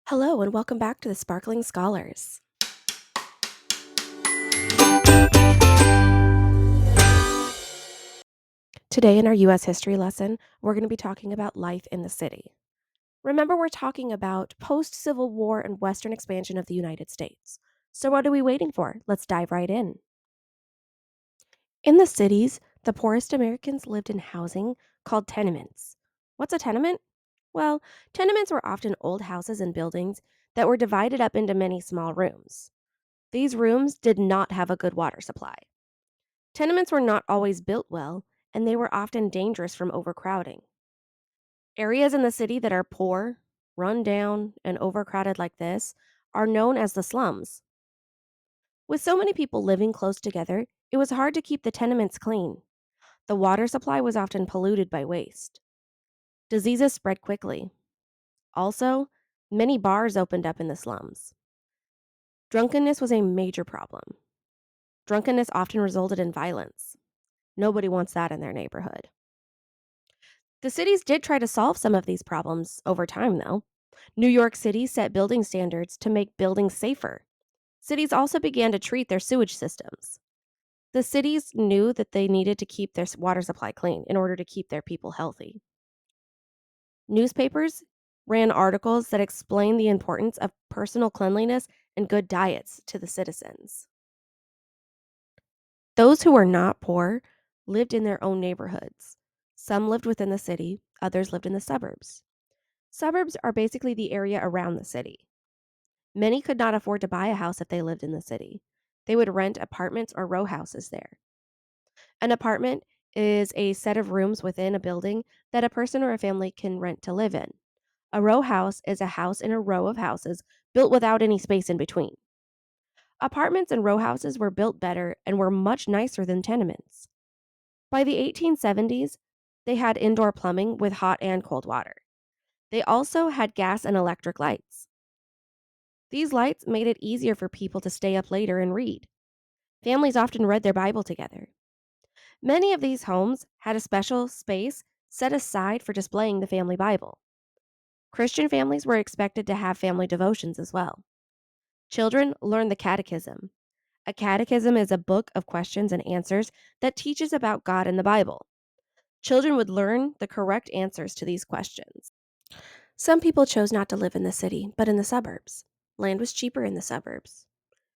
Hello, and welcome back to the Sparkling Scholars. Today, in our U.S. history lesson, we're going to be talking about life in the city. Remember, we're talking about post Civil War and Western expansion of the United States. So, what are we waiting for? Let's dive right in. In the cities, the poorest Americans lived in housing called tenements. What's a tenement? Well, tenements were often old houses and buildings that were divided up into many small rooms. These rooms did not have a good water supply. Tenements were not always built well, and they were often dangerous from overcrowding. Areas in the city that are poor, run down, and overcrowded like this are known as the slums. With so many people living close together, it was hard to keep the tenements clean. The water supply was often polluted by waste. Diseases spread quickly. Also, many bars opened up in the slums. Drunkenness was a major problem. Drunkenness often resulted in violence. Nobody wants that in their neighborhood. The cities did try to solve some of these problems over time, though. New York City set building standards to make buildings safer. Cities also began to treat their sewage systems. The cities knew that they needed to keep their water supply clean in order to keep their people healthy. Newspapers ran articles that explained the importance of personal cleanliness and good diets to the citizens. Those who were not poor lived in their own neighborhoods. Some lived within the city, others lived in the suburbs. Suburbs are basically the area around the city. Many could not afford to buy a house if they lived in the city. They would rent apartments or row houses there. An apartment is a set of rooms within a building that a person or a family can rent to live in. A row house is a house in a row of houses built without any space in between. Apartments and row houses were built better and were much nicer than tenements. By the 1870s, they had indoor plumbing with hot and cold water. They also had gas and electric lights. These lights made it easier for people to stay up later and read. Families often read their Bible together. Many of these homes had a special space set aside for displaying the family Bible. Christian families were expected to have family devotions as well. Children learned the catechism. A catechism is a book of questions and answers that teaches about God and the Bible. Children would learn the correct answers to these questions. Some people chose not to live in the city, but in the suburbs. Land was cheaper in the suburbs.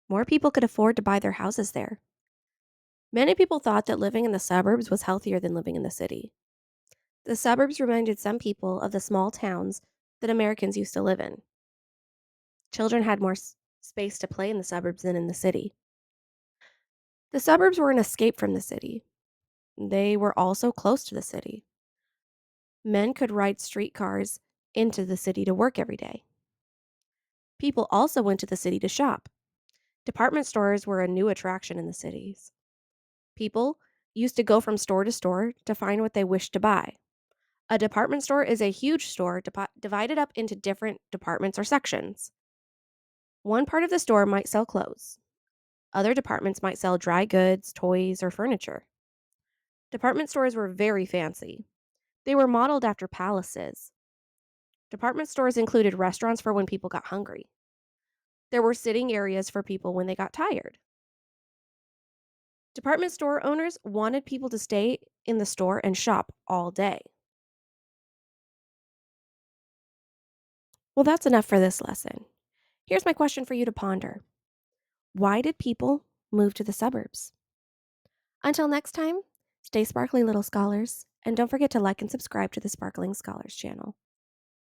More people could afford to buy their houses there. Many people thought that living in the suburbs was healthier than living in the city. The suburbs reminded some people of the small towns that Americans used to live in. Children had more space to play in the suburbs than in the city. The suburbs were an escape from the city. They were also close to the city. Men could ride streetcars into the city to work every day. People also went to the city to shop. Department stores were a new attraction in the cities. People used to go from store to store to find what they wished to buy. A department store is a huge store divided up into different departments or sections. One part of the store might sell clothes. Other departments might sell dry goods, toys, or furniture. Department stores were very fancy. They were modeled after palaces. Department stores included restaurants for when people got hungry. There were sitting areas for people when they got tired. Department store owners wanted people to stay in the store and shop all day. Well, that's enough for this lesson. Here's my question for you to ponder. Why did people move to the suburbs? Until next time, stay sparkly, little scholars, and don't forget to like and subscribe to the Sparkling Scholars channel.